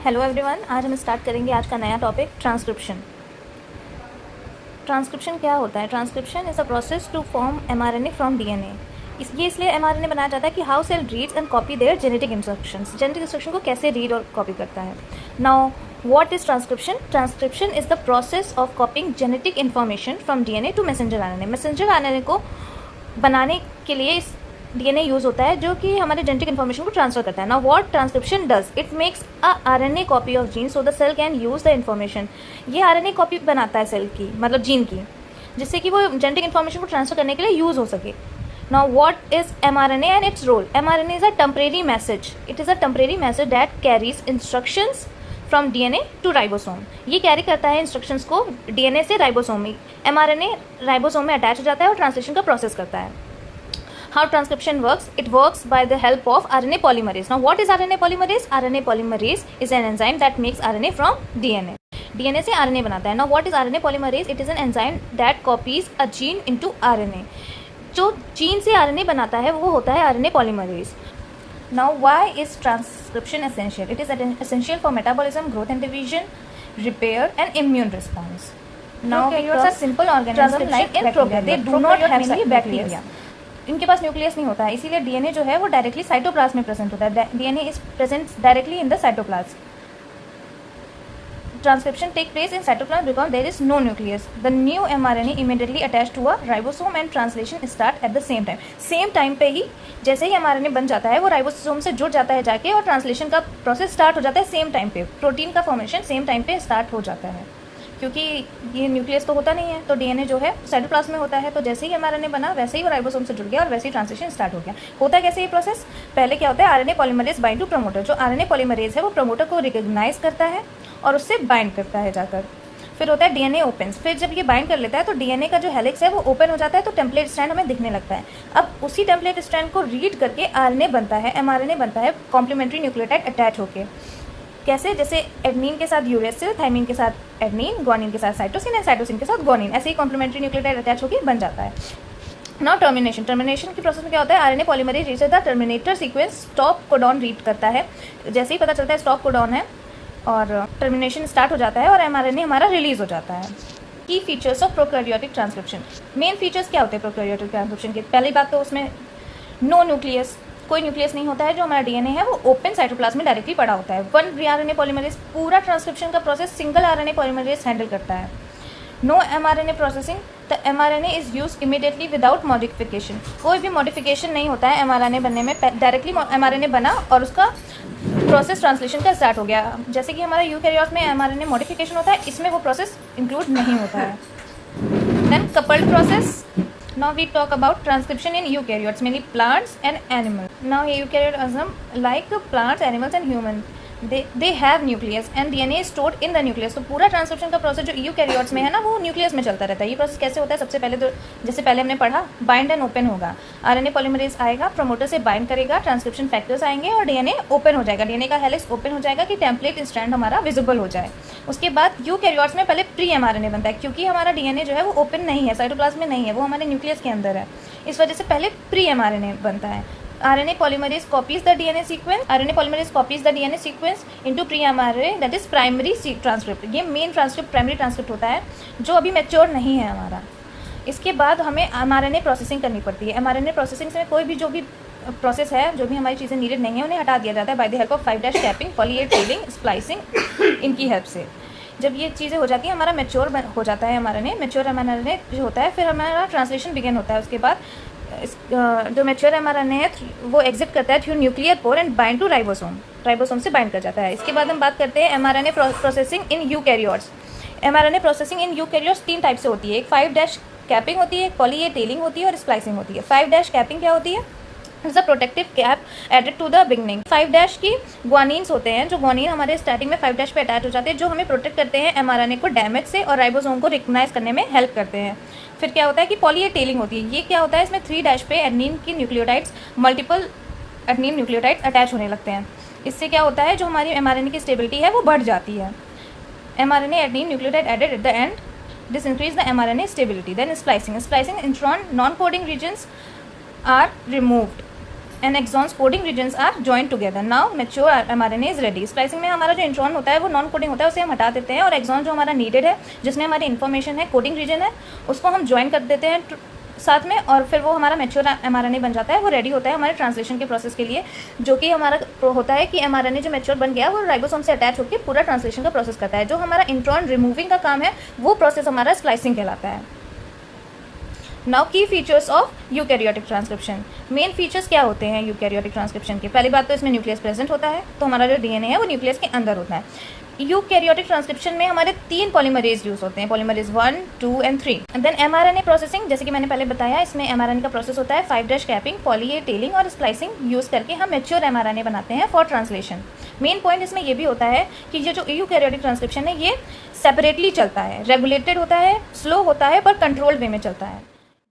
Hello everyone, आज हम start करेंगे आज का नया टॉपिक ट्रांसक्रिप्शन। ट्रांसक्रिप्शन क्या होता है? Transcription is a process to form mRNA from DNA. ये इसलिए एमआरएनए बनाया जाता है कि how cell reads and copy their genetic instructions. Genetic instruction को कैसे रीड और कॉपी करता है। Now what is transcription? Transcription is the process of copying genetic information from DNA to messenger RNA. Messenger RNA को बनाने के लिए इस डीएनए यूज़ होता है जो कि हमारे जेनेटिक इन्फॉर्मेशन को ट्रांसफर करता है। Now what transcription does? It makes a RNA copy of gene so the cell can use the information. ये आरएनए कॉपी बनाता है सेल की, मतलब जीन की, जिससे कि वो जेनेटिक इन्फॉर्मेशन को ट्रांसफर करने के लिए यूज़ हो सके। Now what is mRNA and its role? MRNA is a temporary message. It is a temporary message that carries instructions from DNA to ribosome. ये कैरी करता है इंस्ट्रक्शंस को डीएनए से राइबोसोम में। एमआरएनए राइबोसोम में attach हो जाता है और ट्रांसलेशन का प्रोसेस करता है। How transcription works? It works by the help of RNA polymerase. Now, what is RNA polymerase? RNA polymerase is an enzyme that makes RNA from DNA. DNA से RNA बनाता है. Now, what is RNA polymerase? It is an enzyme that copies a gene into RNA. जो gene से RNA बनाता है वो होता है RNA polymerase. Now, why is transcription essential? It is essential for metabolism, growth and division, repair, and immune response. Now, prokaryotes are simple organisms like bacteria. They do not have any bacteria. इनके पास nucleus नहीं होता है, इसीलिए DNA जो है वो directly cytoplasm में present होता है। DNA is present directly in the cytoplasm. Transcription take place in cytoplasm because there is no nucleus. The new mRNA immediately attach to a ribosome and translation start at the same time. Same time पे ही जैसे ही mRNA बन जाता है वो ribosome से जुड़ जाता है जाके, और ट्रांसलेशन का प्रोसेस स्टार्ट हो जाता है सेम टाइम पे। प्रोटीन का फॉर्मेशन सेम टाइम पे स्टार्ट हो जाता है, क्योंकि ये न्यूक्लियस तो होता नहीं है, तो डीएनए जो है साइटोप्लाज्म में होता है। तो जैसे ही एमआरएनए बना वैसे ही वो राइबोसोम से जुड़ गया और वैसे ही ट्रांसलेशन स्टार्ट हो गया। होता है कैसे ये प्रोसेस? पहले क्या होता है, RNA polymerase bind to promoter. जो आरएनए पॉलीमरेज है वो प्रमोटर को रिकॉग्नाइज करता है और उससे बाइंड करता है जाकर। फिर होता है डीएनए ओपन्स। फिर जब ये बाइंड कर लेता है तो डीएनए का जो हेलिक्स है वो ओपन हो जाता है, तो टेम्पलेट स्ट्रैंड हमें दिखने लगता है। अब उसी टेम्पलेट स्ट्रैंड को रीड करके आरएनए बनता है, एमआरएनए बनता है, कॉम्प्लीमेंट्री न्यूक्लियोटाइड अटैच होकर। कैसे? जैसे एडनिन के साथ यूरेसिल, थाइमिन के साथ एडनिन, ग्वानिन के साथ साइटोसिन, एंड साइटोसिन के साथ ग्वानिन। ऐसे ही कॉम्प्लीमेंट्री न्यूक्लियोटाइड अटैच होकर बन जाता है। Now termination. टर्मिनेशन की प्रोसेस में क्या होता है, RNA polymerase reaches the terminator sequence. Stop codon read करता है, जैसे ही पता चलता है स्टॉप कोडॉन है और टर्मिनेशन स्टार्ट हो जाता है और एमआरएनए हमारा रिलीज हो जाता है। की features of prokaryotic transcription. Main features क्या होते हैं प्रोकैरियोटिक ट्रांसक्रिप्शन के? पहली बात तो उसमें नो न्यूक्लियस, कोई न्यूक्लियस नहीं होता है। जो हमारा डीएनए है वो ओपन साइटोप्लाज्म में डायरेक्टली पड़ा होता है। वन आरएनए पॉलीमरेज पूरा ट्रांसक्रिप्शन का process single RNA polymerase handle करता है। No mRNA processing. The mRNA is use immediately without modification. कोई भी मॉडिफिकेशन नहीं होता है एमआरएनए बनने में। डायरेक्टली एमआरएनए बना और उसका प्रोसेस ट्रांसलेशन का स्टार्ट हो गया। जैसे कि हमारा यूकैरियोट्स में एमआरएनए मॉडिफिकेशन होता है, इसमें वो प्रोसेस इंक्लूड नहीं होता है। Then coupled process. Now we talk about transcription in eukaryotes, mainly plants and animals. Now eukaryotism, like plants, animals and human, they have nucleus and DNA is stored in the nucleus. तो पूरा transcription का process जो eukaryotes में है ना वो nucleus में चलता रहता है। ये प्रोसेस कैसे होता है? सबसे पहले तो जैसे पहले हमने पढ़ा, बाइंड एंड ओपन होगा। आरएनए पॉलीमरेज आएगा, प्रमोटर से बाइंड करेगा, ट्रांसक्रिप्शन फैक्टर्स आएंगे और डीएनए ओपन हो जाएगा। डीएनए का हेलिक्स ओपन हो जाएगा कि टेम्पलेट स्ट्रैंड हमारा विजिबल हो जाए। उसके बाद यूकैरियोट्स में पहले प्री एमआरएनए बनता है, क्योंकि हमारा डीएनए जो है वो ओपन नहीं है, साइटोप्लाज्म में नहीं है, वो हमारे न्यूक्लियस के अंदर है। इस वजह से पहले प्री एमआरएनए बनता है। RNA polymerase copies the DNA sequence. RNA polymerase copies the DNA sequence into pre-mRNA, that is primary transcript. ये मेन ट्रांसक्रिप्ट, प्राइमरी ट्रांसक्रिप्ट होता है जो अभी मैच्योर नहीं है हमारा। इसके बाद हमें mRNA प्रोसेसिंग करनी पड़ती है। mRNA प्रोसेसिंग से कोई भी जो भी प्रोसेस है, जो भी हमारी चीज़ें नीडेड नहीं है, उन्हें हटा दिया जाता है by the help of 5' capping, poly A tailing, splicing, इनकी हेल्प से। जब ये चीज़ें हो जाती हैं, हमारा मैच्योर हो जाता है mRNA। मैच्योर mRNA जो होता है, फिर हमारा ट्रांसलेशन बिगिन होता है। उसके बाद जो मैच्योर एमआरएनए है वो एग्जिट करता है through nuclear pore and bind to ribosome. Ribosome से बाइंड कर जाता है। इसके बाद हम बात करते हैं mRNA processing in eukaryotes. MRNA processing in eukaryotes 3 type से होती है। एक 5' कैपिंग होती है, एक पॉली-ए टेलिंग होती है और स्प्लाइसिंग होती है। 5' कैपिंग क्या होती है? Is a protective cap added to the beginning. 5' की ग्वानीन्स होते हैं, जो ग्वानीन हमारे स्टार्टिंग में 5' पे अटैच हो जाते हैं, जो हमें प्रोटेक्ट करते हैं एमआरएनए को डैमेज से और राइबोसोम को रिकग्नाइज करने में हेल्प करते हैं। फिर क्या होता है कि पॉली-ए टेलिंग होती है। ये क्या होता है? इसमें 3' पे एडनिन की nucleotides, multiple adenine nucleotides attach होने लगते हैं। इससे क्या होता है, जो हमारी एमआरएनए की स्टेबिलिटी है वो बढ़ जाती है। MRNA adenine nucleotide added at the end, this increase the mRNA stability. Then splicing. Splicing intron non coding regions are removed. and exons coding regions are joined together. Now mature mRNA is ready. Splicing में हमारा जो intron होता है वो non coding होता है, उसे हम हटा देते हैं और एक्सॉन जो हमारा नीडेड है जिसमें हमारी इन्फॉर्मेशन है, कोडिंग रीजन है, उसको हम ज्वाइन कर देते हैं साथ में और फिर वो हमारा मैच्योर mRNA बन जाता है। वो रेडी होता है हमारे ट्रांसलेशन के प्रोसेस के लिए, जो कि हमारा होता है कि mRNA जो मैच्योर बन गया वो राइबोसोम से अटैच होकर पूरा ट्रांसलेशन का प्रोसेस करता है। जो हमारा इंट्रॉन रिमूविंग का काम है वो प्रोसेस हमारा स्प्लाइसिंग कहलाता है। नाउ की features of eukaryotic transcription. Main features क्या होते हैं यूकैरियोटिक ट्रांसक्रिप्शन के? पहली बात तो इसमें न्यूक्लियस प्रेजेंट होता है, तो हमारा जो डीएनए है वो न्यूक्लियस के अंदर होता है। यूकैरियोटिक ट्रांसक्रिप्शन में हमारे 3 पॉलीमरेज यूज होते हैं, polymerase 1, 2 and 3। And then mRNA processing, जैसे कि मैंने पहले बताया, इसमें mRNA का प्रोसेस होता है 5' कैपिंग, पॉली ए टेलिंग और स्प्लाइसिंग यूज करके हम मैच्योर mRNA बनाते हैं फॉर ट्रांसलेशन। मेन पॉइंट इसमें ये भी होता है कि ये जो यूकैरियोटिक ट्रांसक्रिप्शन है ये सेपरेटली चलता है, रेगुलेटेड होता है, स्लो होता है पर कंट्रोल्ड वे में चलता है।